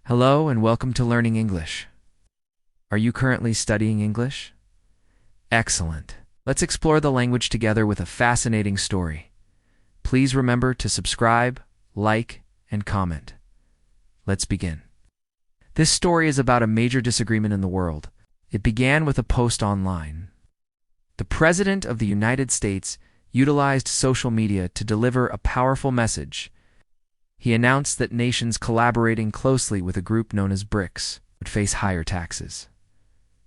Hello and welcome to Learning English. Are you currently studying English? Excellent. Let's explore the language together with a fascinating story. Please remember to subscribe, like, and comment. Let's begin. This story is about a major disagreement in the world. It began with a post online. The President of the United States utilized social media to deliver a powerful message. He announced that nations collaborating closely with a group known as Brics would face higher taxes.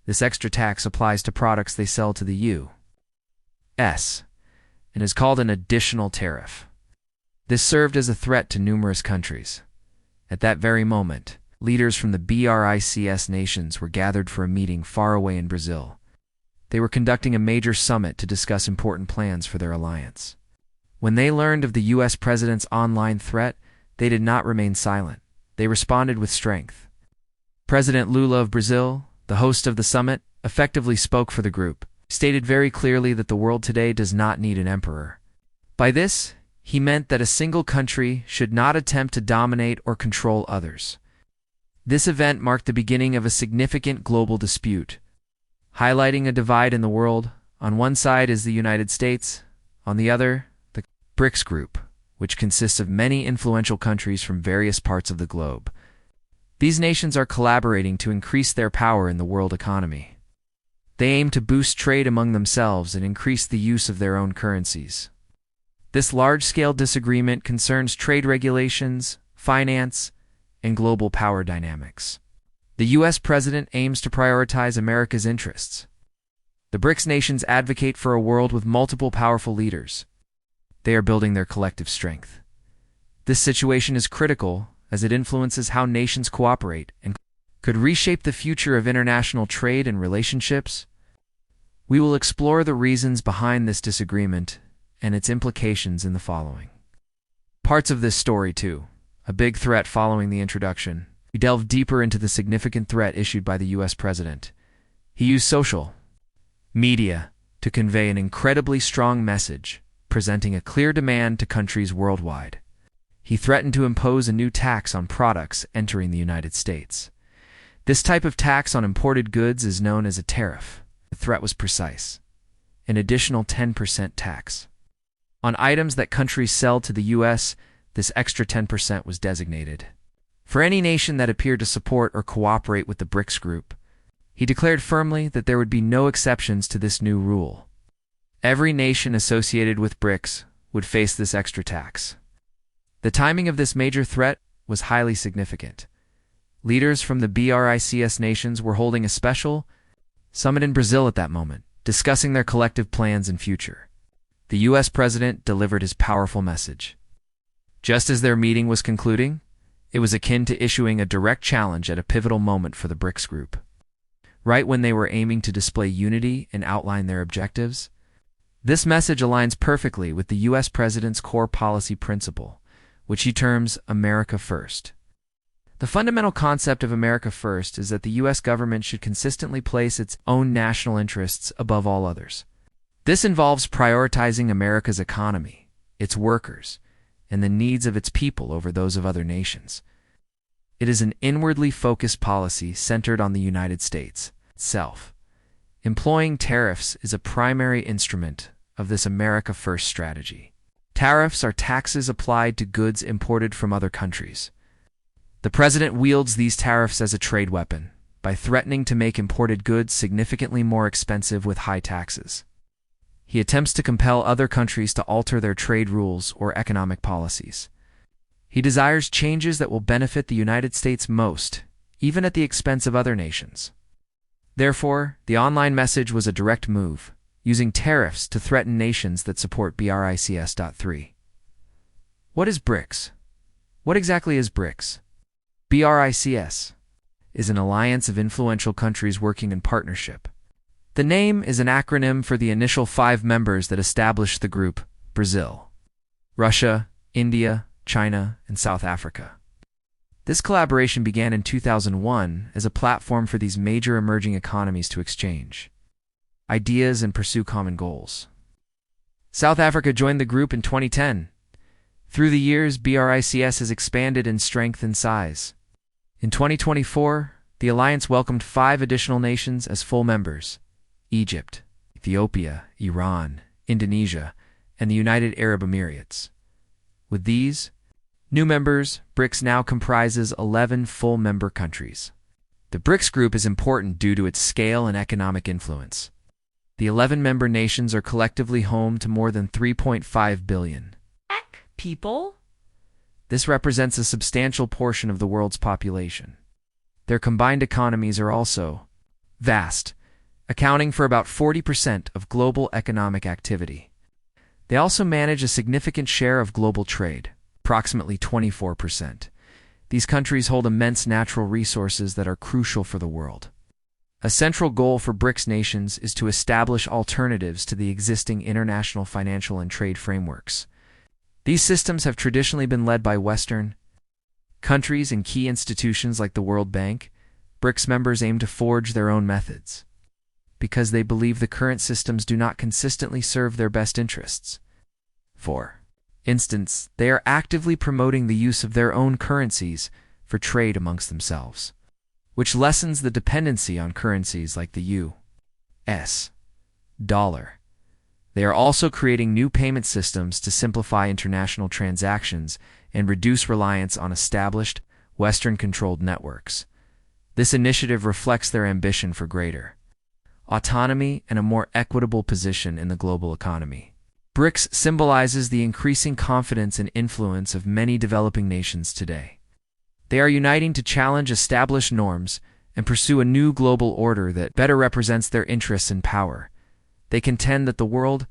This extra tax applies to products they sell to the U.S. and is called an additional tariff. This served as a threat to numerous countries. At that very moment, leaders from the Brics nations were gathered for a meeting far away in Brazil. They were conducting a major summit to discuss important plans for their alliance. When they learned of the U.S. president's online threat, they did not remain silent. They responded with strength. President Lula of Brazil, the host of the summit, effectively spoke for the group, stated very clearly that the world today does not need an emperor. By this, he meant that a single country should not attempt to dominate or control others. This event marked the beginning of a significant global dispute, highlighting a divide in the world. On one side is the United States, on the other, the Brics Group, which consists of many influential countries from various parts of the globe. These nations are collaborating to increase their power in the world economy. They aim to boost trade among themselves and increase the use of their own currencies. This large-scale disagreement concerns trade regulations, finance, and global power dynamics. The U.S. president aims to prioritize America's interests. The Brics nations advocate for a world with multiple powerful leaders. They are building their collective strength. This situation is critical as it influences how nations cooperate and could reshape the future of international trade and relationships. We will explore the reasons behind this disagreement and its implications in the following parts of this story too. A big threat following the introduction. We delve deeper into the significant threat issued by the U.S. president. He used social media to convey an incredibly strong message, presenting a clear demand to countries worldwide. He threatened to impose a new tax on products entering the United States. This type of tax on imported goods is known as a tariff. The threat was precise: an additional 10% tax. On items that countries sell to the U.S., this extra 10% was designated for any nation that appeared to support or cooperate with the Brics Group. He declared firmly that there would be no exceptions to this new rule. Every nation associated with Brics would face this extra tax. The timing of this major threat was highly significant. Leaders from the Brics nations were holding a special summit in Brazil at that moment, discussing their collective plans and future. The U.S. president delivered his powerful message. Just as their meeting was concluding, it was akin to issuing a direct challenge at a pivotal moment for the Brics Group. Right when they were aiming to display unity and outline their objectives, this message aligns perfectly with the U.S. president's core policy principle, which he terms America First. The fundamental concept of America First is that the U.S. government should consistently place its own national interests above all others. This involves prioritizing America's economy, its workers, and the needs of its people over those of other nations. It is an inwardly focused policy centered on the United States itself. Employing tariffs is a primary instrument of this America First strategy. Tariffs are taxes applied to goods imported from other countries. The president wields these tariffs as a trade weapon by threatening to make imported goods significantly more expensive with high taxes. He attempts to compel other countries to alter their trade rules or economic policies. He desires changes that will benefit the United States most, even at the expense of other nations. Therefore, the online message was a direct move, using tariffs to threaten nations that support Brics. What is Brics? What exactly is Brics? Brics is an alliance of influential countries working in partnership. The name is an acronym for the initial 5 members that established the group: Brazil, Russia, India, China, and South Africa. This collaboration began in 2001 as a platform for these major emerging economies to exchange ideas and pursue common goals. South Africa joined the group in 2010. Through the years, Brics has expanded in strength and size. In 2024, the alliance welcomed 5 additional nations as full members: Egypt, Ethiopia, Iran, Indonesia, and the United Arab Emirates. With these new members, BRICS now comprises 11 full member countries. The BRICS group is important due to its scale and economic influence. The 11 member nations are collectively home to more than 3.5 billion people. This represents a substantial portion of the world's population. Their combined economies are also vast, accounting for about 40% of global economic activity. They also manage a significant share of global trade, approximately 24%. These countries hold immense natural resources that are crucial for the world. A central goal for BRICS nations is to establish alternatives to the existing international financial and trade frameworks. These systems have traditionally been led by Western countries and key institutions like the World Bank. BRICS members aim to forge their own methods, because they believe the current systems do not consistently serve their best interests. For instance, they are actively promoting the use of their own currencies for trade amongst themselves, which lessens the dependency on currencies like the U.S. dollar. They are also creating new payment systems to simplify international transactions and reduce reliance on established, Western-controlled networks. This initiative reflects their ambition for greater autonomy and a more equitable position in the global economy. BRICS symbolizes the increasing confidence and influence of many developing nations today. They are uniting to challenge established norms and pursue a new global order that better represents their interests and power. They contend that the world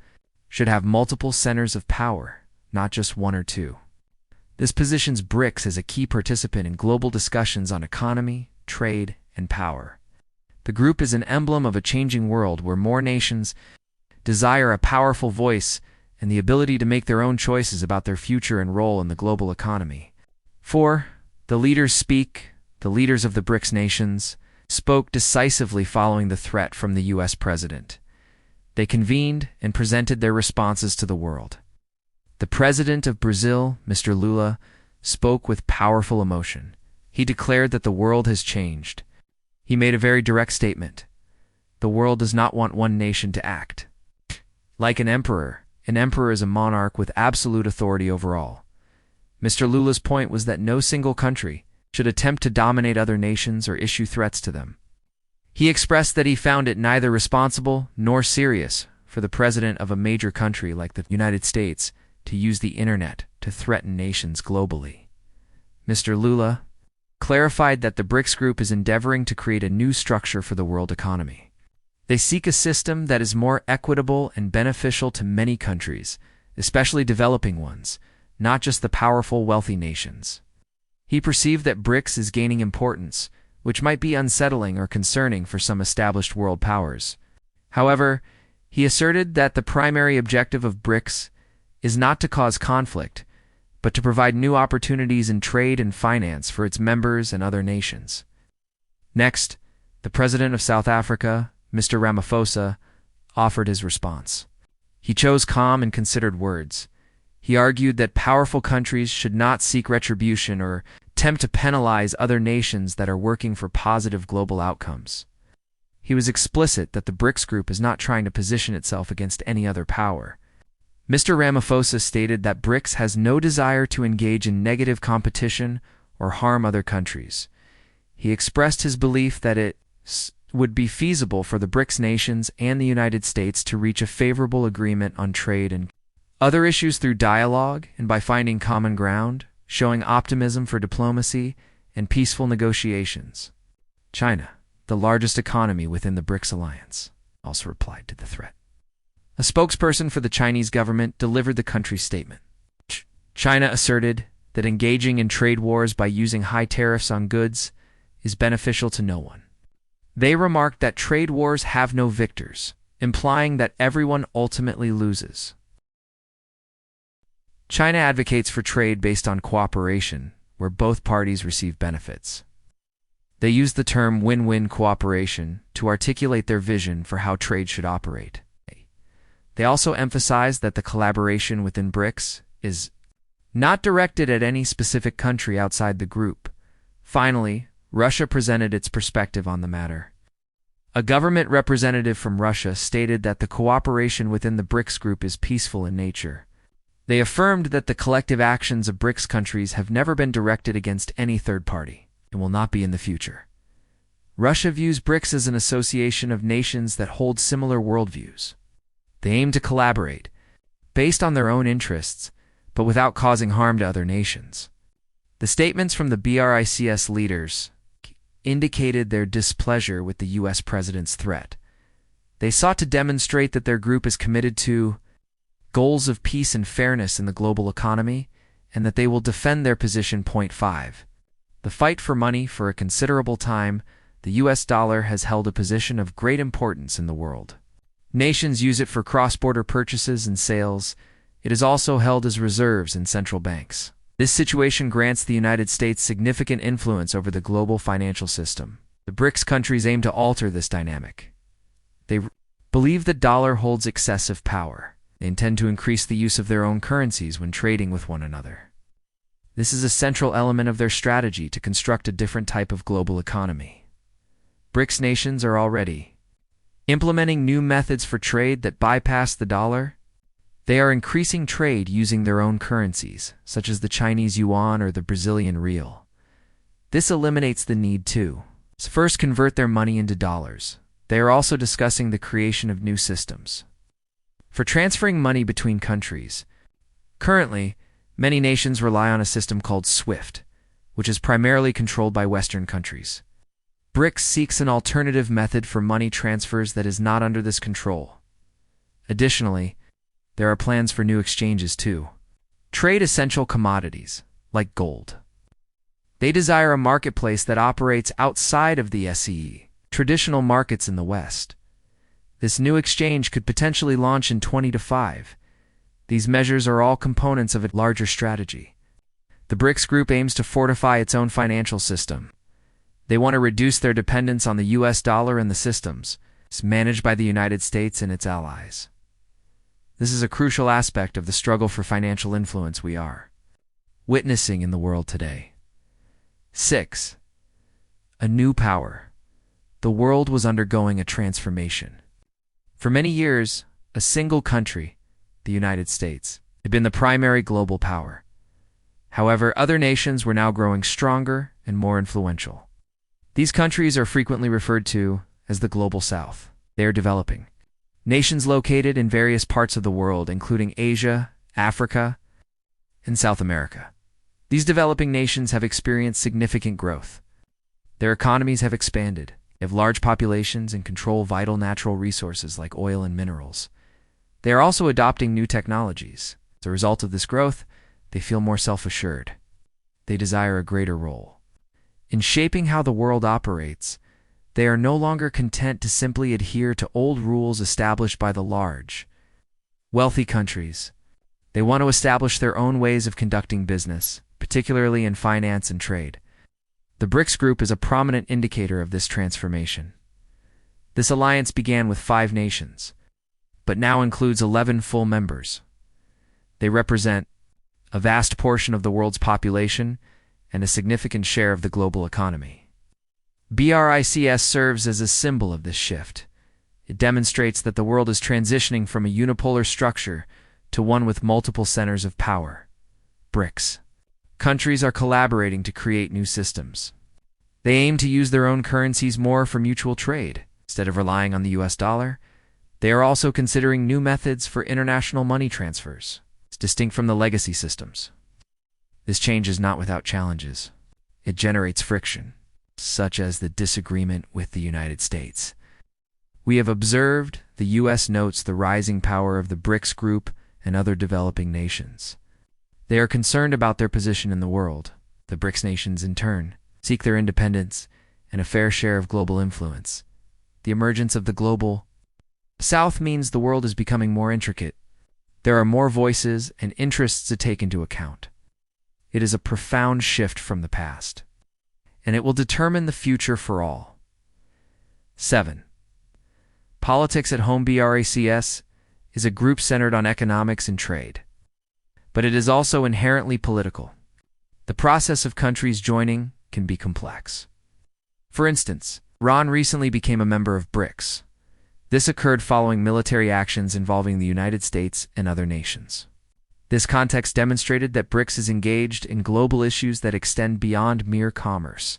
should have multiple centers of power, not just one or two. This positions BRICS as a key participant in global discussions on economy, trade, and power. The group is an emblem of a changing world where more nations desire a powerful voice and the ability to make their own choices about their future and role in the global economy. 4. The leaders speak. The leaders of the BRICS nations spoke decisively following the threat from the U.S. president. They convened and presented their responses to the world. The president of Brazil, Mr. Lula, spoke with powerful emotion. He declared that the world has changed. He made a very direct statement. The world does not want one nation to act like an emperor. An emperor is a monarch with absolute authority over all. Mr. Lula's point was that no single country should attempt to dominate other nations or issue threats to them. He expressed that he found it neither responsible nor serious for the president of a major country like the United States to use the internet to threaten nations globally. Mr. Lula clarified that the BRICS group is endeavoring to create a new structure for the world economy. They seek a system that is more equitable and beneficial to many countries, especially developing ones, not just the powerful, wealthy nations. He perceived that BRICS is gaining importance, which might be unsettling or concerning for some established world powers. However, he asserted that the primary objective of BRICS is not to cause conflict, but to provide new opportunities in trade and finance for its members and other nations. Next, the president of South Africa, Mr. Ramaphosa, offered his response. He chose calm and considered words. He argued that powerful countries should not seek retribution or attempt to penalize other nations that are working for positive global outcomes. He was explicit that the BRICS group is not trying to position itself against any other power. Mr. Ramaphosa stated that BRICS has no desire to engage in negative competition or harm other countries. He expressed his belief that it would be feasible for the BRICS nations and the United States to reach a favorable agreement on trade and other issues through dialogue and by finding common ground, showing optimism for diplomacy and peaceful negotiations. China, the largest economy within the BRICS alliance, also replied to the threat. A spokesperson for the Chinese government delivered the country's statement. China asserted that engaging in trade wars by using high tariffs on goods is beneficial to no one. They remarked that trade wars have no victors, implying that everyone ultimately loses. China advocates for trade based on cooperation, where both parties receive benefits. They use the term win-win cooperation to articulate their vision for how trade should operate. They also emphasize that the collaboration within BRICS is not directed at any specific country outside the group. Finally, Russia presented its perspective on the matter. A government representative from Russia stated that the cooperation within the BRICS group is peaceful in nature. They affirmed that the collective actions of BRICS countries have never been directed against any third party and will not be in the future. Russia views BRICS as an association of nations that hold similar worldviews. They aim to collaborate, based on their own interests, but without causing harm to other nations. The statements from the BRICS leaders indicated their displeasure with the U.S. president's threat. They sought to demonstrate that their group is committed to goals of peace and fairness in the global economy, and that they will defend their position. 5. The fight for money. For a considerable time, the U.S. dollar has held a position of great importance in the world. Nations use it for cross-border purchases and sales. It is also held as reserves in central banks. This situation grants the United States significant influence over the global financial system. The BRICS countries aim to alter this dynamic. They believe the dollar holds excessive power. They intend to increase the use of their own currencies when trading with one another. This is a central element of their strategy to construct a different type of global economy. BRICS nations are already implementing new methods for trade that bypass the dollar. They are increasing trade using their own currencies, such as the Chinese yuan or the Brazilian real. This eliminates the need to first convert their money into dollars. They are also discussing the creation of new systems for transferring money between countries. Currently, many nations rely on a system called SWIFT, which is primarily controlled by Western countries. BRICS seeks an alternative method for money transfers that is not under this control. Additionally, there are plans for new exchanges too. Trade essential commodities, like gold. They desire a marketplace that operates outside of the SEE, traditional markets in the West. This new exchange could potentially launch in 2025. These measures are all components of a larger strategy. The BRICS group aims to fortify its own financial system. They want to reduce their dependence on the U.S. dollar and the systems managed by the United States and its allies. This is a crucial aspect of the struggle for financial influence we are witnessing in the world today. 6. A new power. The world was undergoing a transformation. For many years, a single country, the United States, had been the primary global power. However, other nations were now growing stronger and more influential. These countries are frequently referred to as the Global South. They are developing. Nations located in various parts of the world, including Asia, Africa, and South America. These developing nations have experienced significant growth. Their economies have expanded. They have large populations and control vital natural resources like oil and minerals. They are also adopting new technologies. As a result of this growth, they feel more self-assured. They desire a greater role in shaping how the world operates. They are no longer content to simply adhere to old rules established by the large, wealthy countries. They want to establish their own ways of conducting business, particularly in finance and trade. The BRICS group is a prominent indicator of this transformation. This alliance began with 5 nations, but now includes 11 full members. They represent a vast portion of the world's population and a significant share of the global economy. BRICS serves as a symbol of this shift. It demonstrates that the world is transitioning from a unipolar structure to one with multiple centers of power. BRICS. Countries are collaborating to create new systems. They aim to use their own currencies more for mutual trade. Instead of relying on the US dollar, they are also considering new methods for international money transfers. It's distinct from the legacy systems. This change is not without challenges. It generates friction, such as the disagreement with the United States. We have observed the U.S. notes the rising power of the BRICS group and other developing nations. They are concerned about their position in the world. The BRICS nations, in turn, seek their independence and a fair share of global influence. The emergence of the global South means the world is becoming more intricate. There are more voices and interests to take into account. It is a profound shift from the past, and it will determine the future for all. 7. Politics at Home. BRICS is a group centered on economics and trade, but it is also inherently political. The process of countries joining can be complex. For instance, Iran recently became a member of Brics. This occurred following military actions involving the United States and other nations. This context demonstrated that Brics is engaged in global issues that extend beyond mere commerce,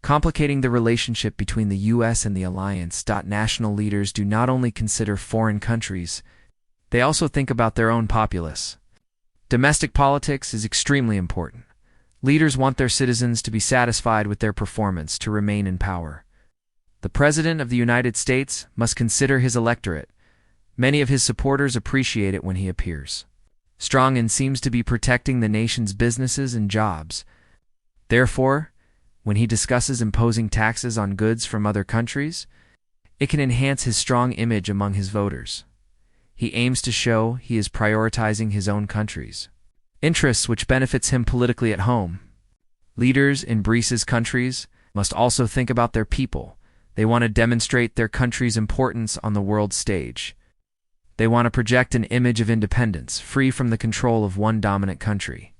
complicating the relationship between the U.S. and the alliance. National leaders do not only consider foreign countries, they also think about their own populace. Domestic politics is extremely important. Leaders want their citizens to be satisfied with their performance to remain in power. The President of the United States must consider his electorate. Many of his supporters appreciate it when he appears strong and seems to be protecting the nation's businesses and jobs. Therefore, when he discusses imposing taxes on goods from other countries, it can enhance his strong image among his voters. He aims to show he is prioritizing his own country's interests, which benefits him politically at home. Leaders in Brics countries must also think about their people. They want to demonstrate their country's importance on the world stage. They want to project an image of independence, free from the control of one dominant country.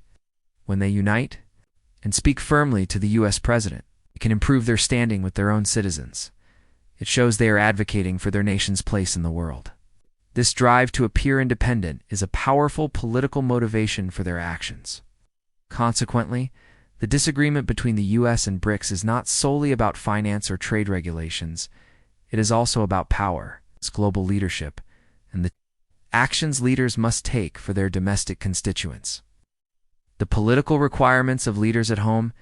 When they unite and speak firmly to the U.S. President, it can improve their standing with their own citizens. It shows they are advocating for their nation's place in the world. This drive to appear independent is a powerful political motivation for their actions. Consequently, the disagreement between the U.S. and Brics is not solely about finance or trade regulations. It is also about power, its global leadership, and the actions leaders must take for their domestic constituents. The political requirements of leaders at home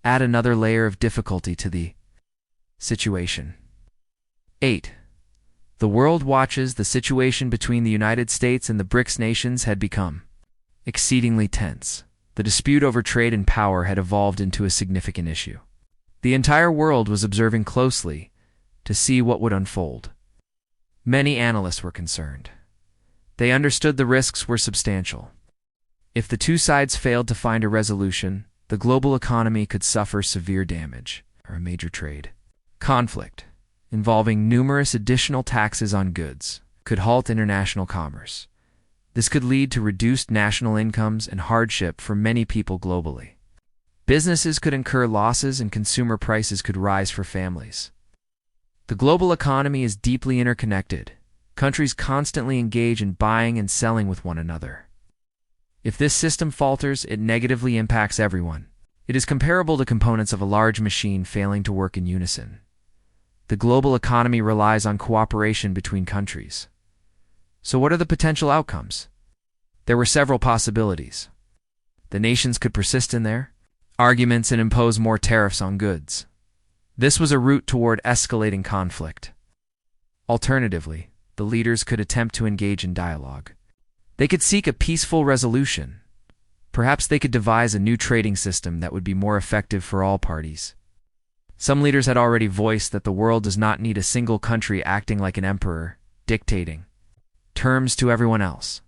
add another layer of difficulty to the situation. 8. The world watches. The situation between the United States and the Brics nations had become exceedingly tense. The dispute over trade and power had evolved into a significant issue. The entire world was observing closely to see what would unfold. Many analysts were concerned. They understood the risks were substantial. If the two sides failed to find a resolution, the global economy could suffer severe damage, or a major trade conflict involving numerous additional taxes on goods could halt international commerce. This could lead to reduced national incomes and hardship for many people globally. Businesses could incur losses and consumer prices could rise for families. The global economy is deeply interconnected. Countries constantly engage in buying and selling with one another. If this system falters, it negatively impacts everyone. It is comparable to components of a large machine failing to work in unison. The global economy relies on cooperation between countries. So what are the potential outcomes? There were several possibilities. The nations could persist in their arguments and impose more tariffs on goods. This was a route toward escalating conflict. Alternatively, the leaders could attempt to engage in dialogue. They could seek a peaceful resolution. Perhaps they could devise a new trading system that would be more effective for all parties. Some leaders had already voiced that the world does not need a single country acting like an emperor, dictating terms to everyone else.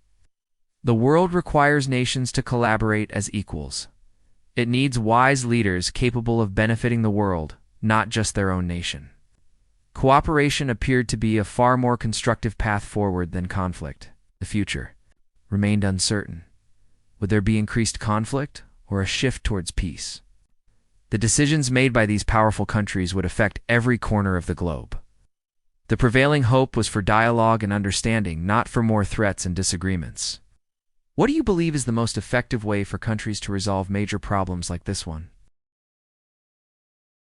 The world requires nations to collaborate as equals. It needs wise leaders capable of benefiting the world, not just their own nation. Cooperation appeared to be a far more constructive path forward than conflict. The future remained uncertain. Would there be increased conflict or a shift towards peace? The decisions made by these powerful countries would affect every corner of the globe. The prevailing hope was for dialogue and understanding, not for more threats and disagreements. What do you believe is the most effective way for countries to resolve major problems like this one?